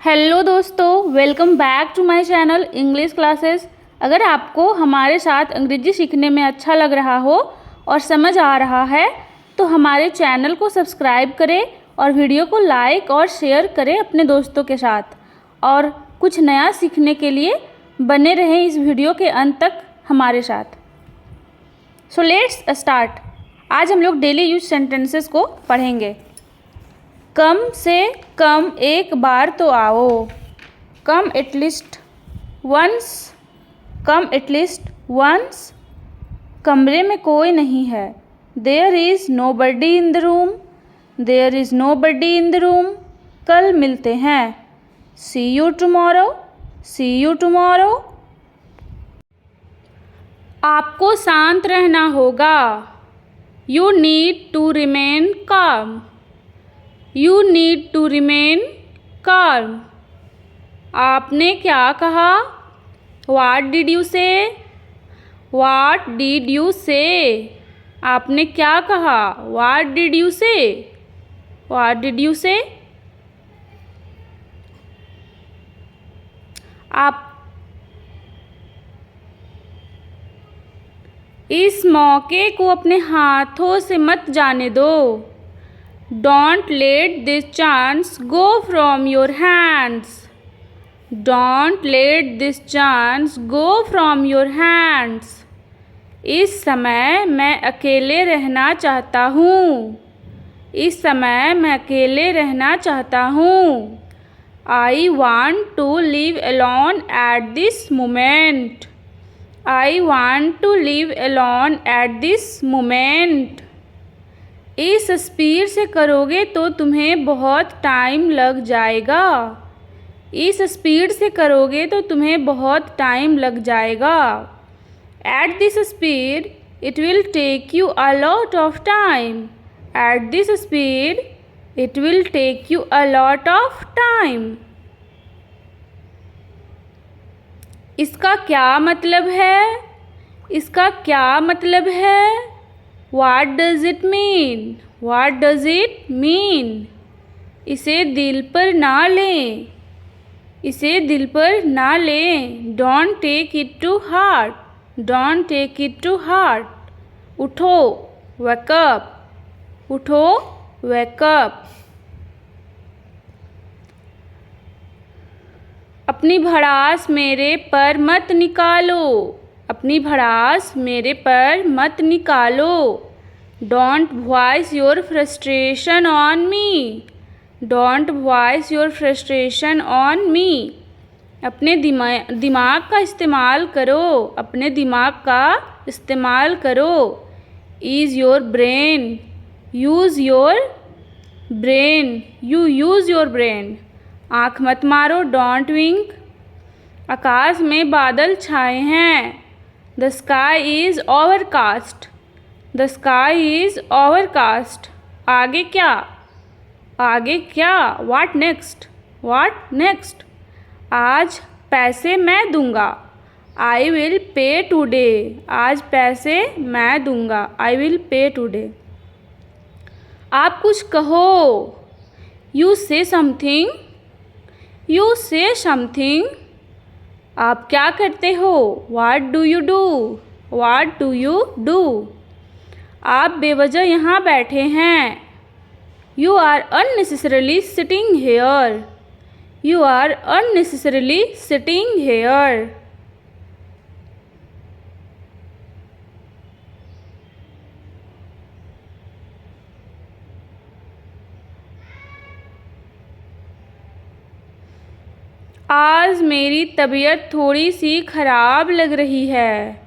Hello दोस्तों, welcome back to my channel English classes. अगर आपको हमारे साथ अंग्रेजी सीखने में अच्छा लग रहा हो और समझ आ रहा है तो हमारे चैनल को सब्सक्राइब करें और वीडियो को लाइक और शेयर करें अपने दोस्तों के साथ। और कुछ नया सीखने के लिए बने रहें इस वीडियो के अंत तक हमारे साथ। So let's start. आज हम लोग डेली यूज सेंटेंसेस को पढ़ेंगे। कम से कम एक बार तो आओ। Come at least once. Come at least once. कमरे में कोई नहीं है। There is nobody in the room. There is nobody in the room. कल मिलते हैं। See you tomorrow. See you tomorrow. आपको शांत रहना होगा। You need to remain calm. You need to remain calm. आपने क्या कहा? What did you say? What did you say? आपने क्या कहा? What did you say? What did you say? आप इस मौके को अपने हाथों से मत जाने दो। Don't let this chance go from your hands. Don't let this chance go from your hands. इस समय मैं अकेले रहना चाहता हूँ। इस समय मैं अकेले रहना चाहता हूँ। I want to live alone at this moment. I want to live alone at this moment. इस स्पीड से करोगे तो तुम्हें बहुत टाइम लग जाएगा। इस स्पीड से करोगे तो तुम्हें बहुत टाइम लग जाएगा। At this speed it will take you a lot of time. At this speed it will take you a lot of time. इसका क्या मतलब है? इसका क्या मतलब है? What does it mean? What does it mean? इसे दिल पर ना लें। इसे दिल पर ना लें। Don't take it to heart. Don't take it to heart. उठो, wake up. उठो, wake up. अपनी भड़ास मेरे पर मत निकालो। अपनी भड़ास मेरे पर मत निकालो। Don't voice your frustration on me. Don't voice your frustration on me. अपने दिमाग का इस्तेमाल करो। अपने दिमाग का इस्तेमाल करो। Use your brain. Use your brain. You use your brain. आँख मत मारो। Don't wink. आकाश में बादल छाए हैं। The sky is overcast. The sky is overcast. आगे क्या? आगे क्या? What next? What next? आज पैसे मैं दूंगा। I will pay today. आज पैसे मैं दूंगा। I will pay today. आप कुछ कहो। You say something. You say something. आप क्या करते हो? What do you do? What do you do? आप बेवजह यहाँ बैठे हैं। You are unnecessarily sitting here. You are unnecessarily sitting here. आज मेरी तबीयत थोड़ी सी ख़राब लग रही है।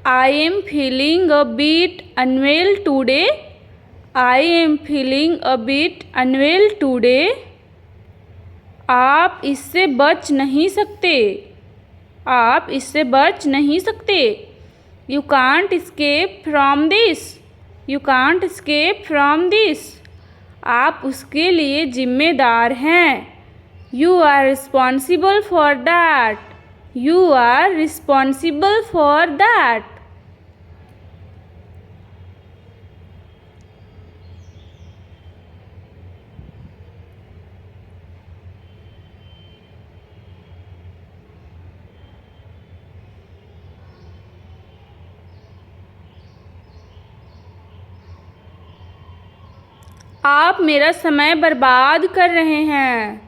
I am feeling a bit unwell today. I am feeling a bit unwell today. आप इससे बच नहीं सकते। आप इससे बच नहीं सकते। You can't escape from this. You can't escape from this. आप उसके लिए जिम्मेदार हैं। You are responsible for that. You are responsible for that. आप मेरा समय बर्बाद कर रहे हैं।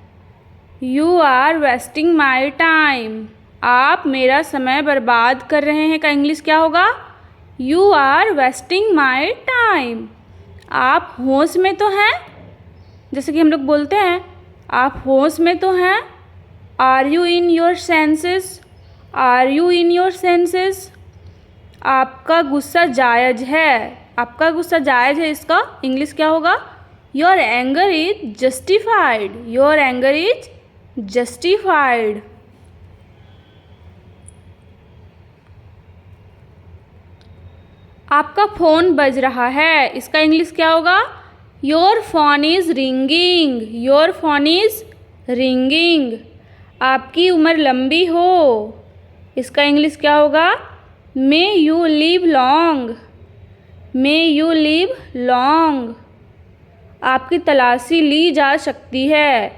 You are wasting my time. आप मेरा समय बर्बाद कर रहे हैं का इंग्लिश क्या होगा? You are wasting my time. आप होश में तो हैं, जैसे कि हम लोग बोलते हैं आप होश में तो हैं। Are you in your senses? Are you in your senses? आपका गुस्सा जायज़ है। आपका गुस्सा जायज़ है, इसका इंग्लिश क्या होगा? Your anger is justified. Your anger is justified. आपका फ़ोन बज रहा है, इसका इंग्लिश क्या होगा? Your phone is ringing. Your phone is ringing. आपकी उम्र लंबी हो, इसका इंग्लिश क्या होगा? May you live long. May you live long. आपकी तलाशी ली जा सकती है।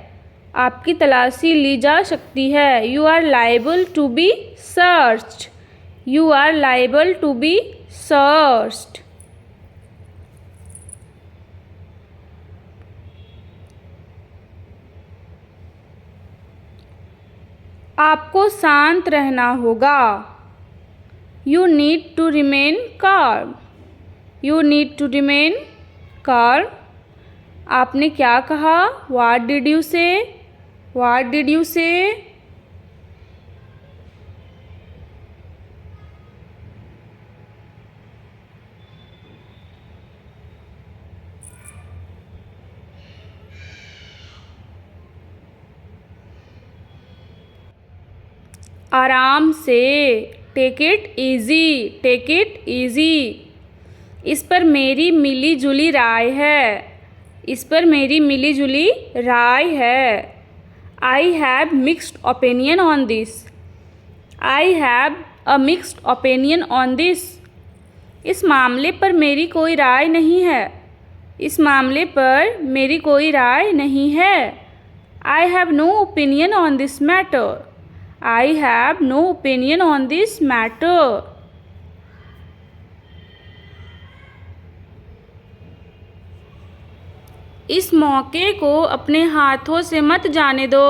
आपकी तलाशी ली जा सकती है। You are liable to be searched. You are liable to be searched. आपको शांत रहना होगा। You need to remain calm। You need to remain calm। आपने क्या कहा? What did you say? What did you say? आराम से। Take it easy. Take it easy. इस पर मेरी मिली जुली राय है। इस पर मेरी मिली जुली राय है। I have mixed opinion on this. I have a mixed opinion on this. इस मामले पर मेरी कोई राय नहीं है। इस मामले पर मेरी कोई राय नहीं है। I have no opinion on this matter. I have no opinion on this matter. इस मौके को अपने हाथों से मत जाने दो।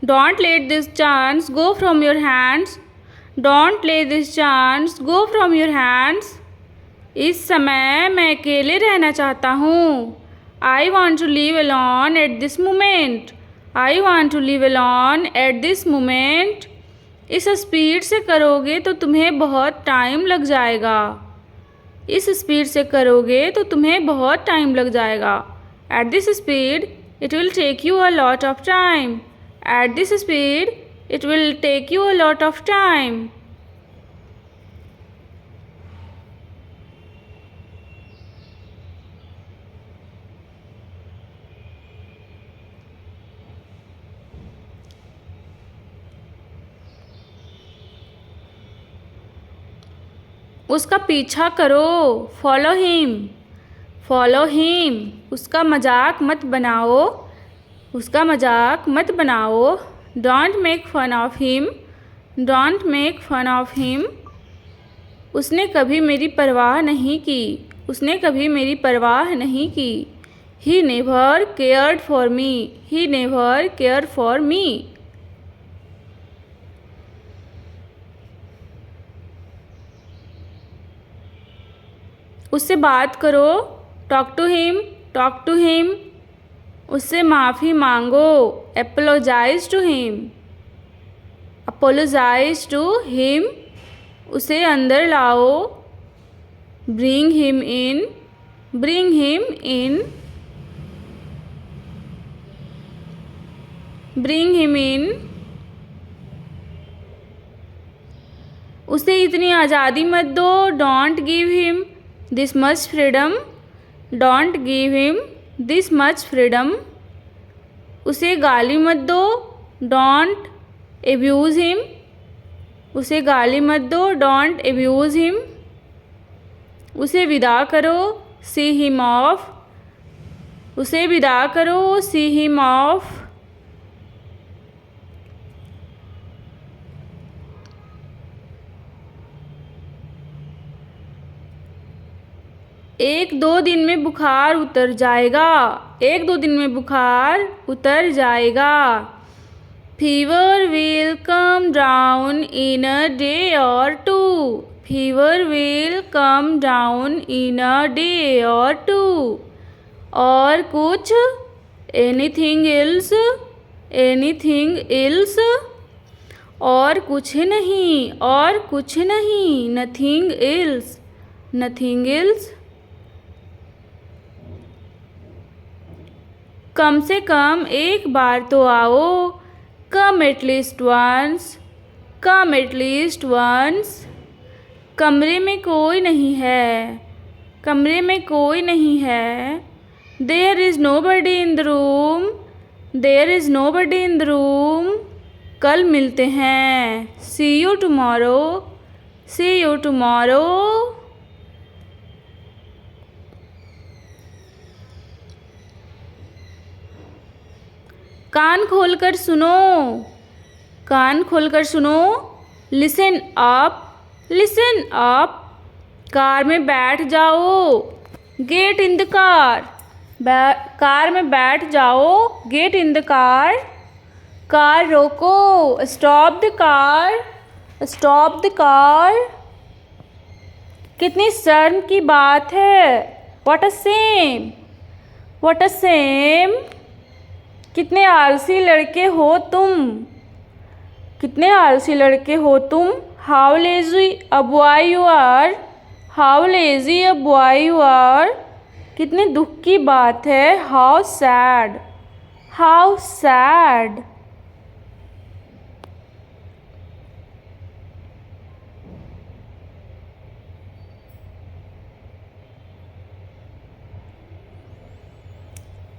Don't let this chance go from your hands. Don't let this chance go from your hands. इस समय मैं अकेले रहना चाहता हूँ। I want to live alone at this moment. I want to live alone at this moment. इस speed से करोगे तो तुम्हें बहुत टाइम लग जाएगा। इस स्पीड से करोगे तो तुम्हें बहुत टाइम लग जाएगा। At this speed, it will take you a lot of time. At this speed, it will take you a lot of time. उसका पीछा करो। Follow him. Follow him. उसका मजाक मत बनाओ। उसका मजाक मत बनाओ। Don't make fun of him. Don't make fun of him. उसने कभी मेरी परवाह नहीं की। उसने कभी मेरी परवाह नहीं की। He never cared for me. He never care for me. उससे बात करो। Talk to him. Talk to him. उससे माफ़ी मांगो। Apologise to him. Apologise to him. उसे अंदर लाओ। Bring him in. Bring him in. Bring him in. उसे इतनी आज़ादी मत दो। Don't give him this much freedom. Don't give him this much freedom. उसे गाली मत दो। Don't abuse him. उसे गाली मत दो। Don't abuse him. उसे विदा करो। See him of. उसे विदा करो। See him of. एक दो दिन में बुखार उतर जाएगा। एक दो दिन में बुखार उतर जाएगा। Fever will come down in a day or two. Fever will come down in a day or two. और कुछ? Anything else? Anything else? और कुछ नहीं, और कुछ नहीं। Nothing else? Nothing else? कम से कम एक बार तो आओ। Come at least once. Come at least once. कमरे में कोई नहीं है। कमरे में कोई नहीं है। There is nobody in the room. There is nobody in the room. कल मिलते हैं। See you tomorrow. See you tomorrow. कान खोलकर सुनो। कान खोलकर सुनो। Listen up. Listen up. कार में बैठ जाओ। Get in the car. कार में बैठ जाओ। Get in the car. कार रोको। Stop the car. Stop the car. कितनी शर्म की बात है। What a shame. What a same. कितने आलसी लड़के हो तुम। कितने आलसी लड़के हो तुम। How lazy a boy you are. How lazy a boy you are. कितने दुख की बात है। How sad. How sad.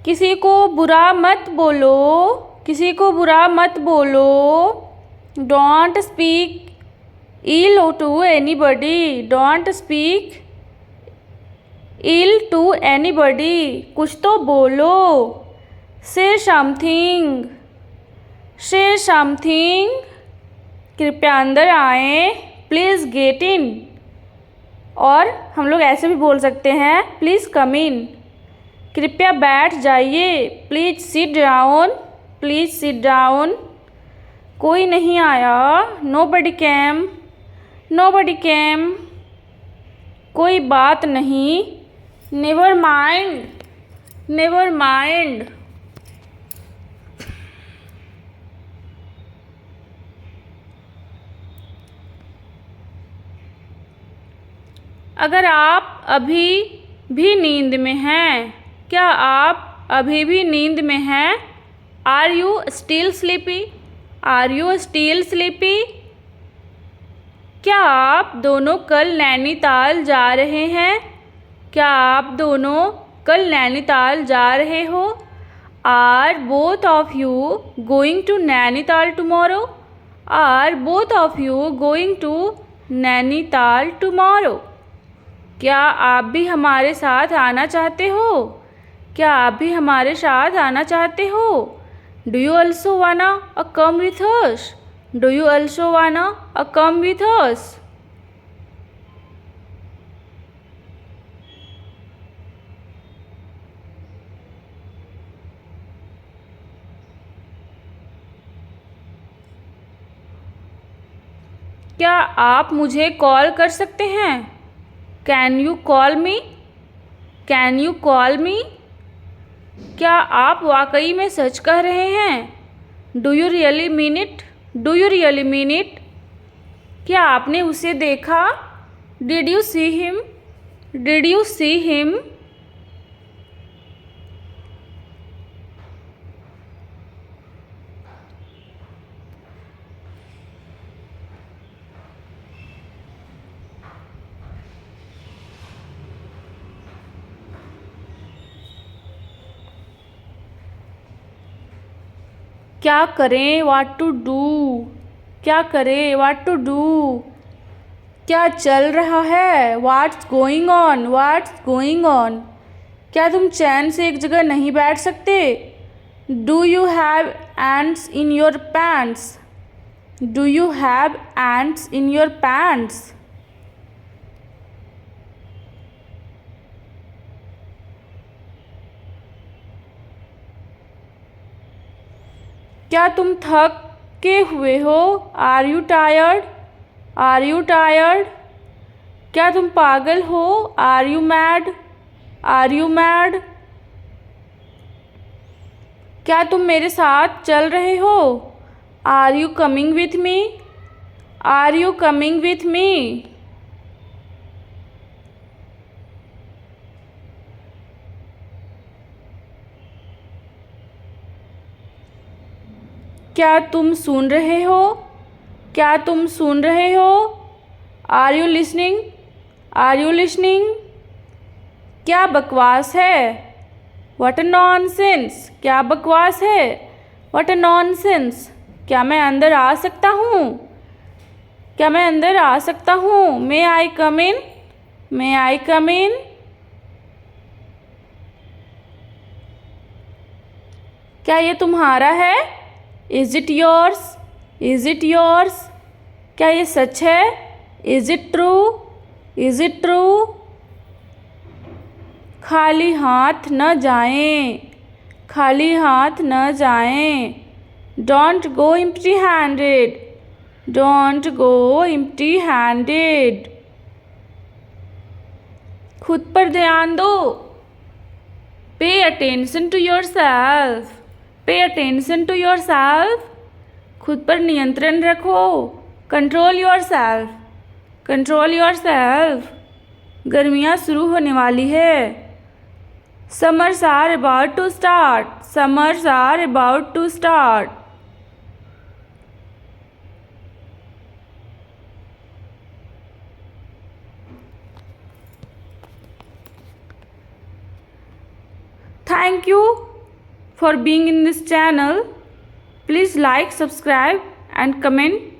किसी को बुरा मत बोलो। किसी को बुरा मत बोलो। Don't speak ill to anybody. Don't speak ill to anybody. कुछ तो बोलो। से समथिंग। से समथिंग। कृपया अंदर आएँ। Please get in. और हम लोग ऐसे भी बोल सकते हैं, प्लीज़ कम इन। कृपया बैठ जाइए। Please sit down. Please sit down. कोई नहीं आया। Nobody came. Nobody came. कोई बात नहीं। Never mind. Never mind. अगर आप अभी भी नींद में हैं। क्या आप अभी भी नींद में हैं। Are you still sleepy. Are you still sleepy. क्या आप दोनों कल नैनीताल जा रहे हैं। क्या आप दोनों कल नैनीताल जा रहे हो। Are both of you going to Nainital tomorrow. Are both of you going to Nainital tomorrow. क्या आप भी हमारे साथ आना चाहते हो। क्या आप भी हमारे साथ आना चाहते हो। Do you also wanna a come with us. Do you also wanna a come with अस। क्या आप मुझे कॉल कर सकते हैं। Can you call me. Can you call me. क्या आप वाकई में सच कह रहे हैं। Do you really mean it. Do you really mean it. क्या आपने उसे देखा। Did you see him. Did you see him. क्या करें। What to do. क्या करें। What to do. क्या चल रहा है। What's going on. What's going on. क्या तुम चैन से एक जगह नहीं बैठ सकते। Do you have ants in your pants. Do you have ants in your pants. क्या तुम थक के हुए हो? Are you tired? Are you tired? क्या तुम पागल हो? Are you mad? Are you mad? क्या तुम मेरे साथ चल रहे हो? Are you coming with me? Are you coming with me? क्या तुम सुन रहे हो? क्या तुम सुन रहे हो? Are you listening? Are you listening? क्या बकवास है? What a nonsense! क्या बकवास है? What a nonsense! क्या मैं अंदर आ सकता हूँ? क्या मैं अंदर आ सकता हूँ? मे आई कम इन? मे आई कम इन? क्या ये तुम्हारा है? Is it yours? Is it yours? क्या ये सच है? Is it true? Is it true? खाली हाथ न जाएं। खाली हाथ न जाएं। Don't go empty handed. Don't go empty handed. खुद पर ध्यान दो। Pay attention to yourself. Pay attention to yourself. खुद पर नियंत्रण रखो। Control yourself. Control yourself. गर्मियाँ शुरू होने वाली है। Summers are about to start. Summers are about to start. Thank you for being in this channel. Please like, subscribe and comment.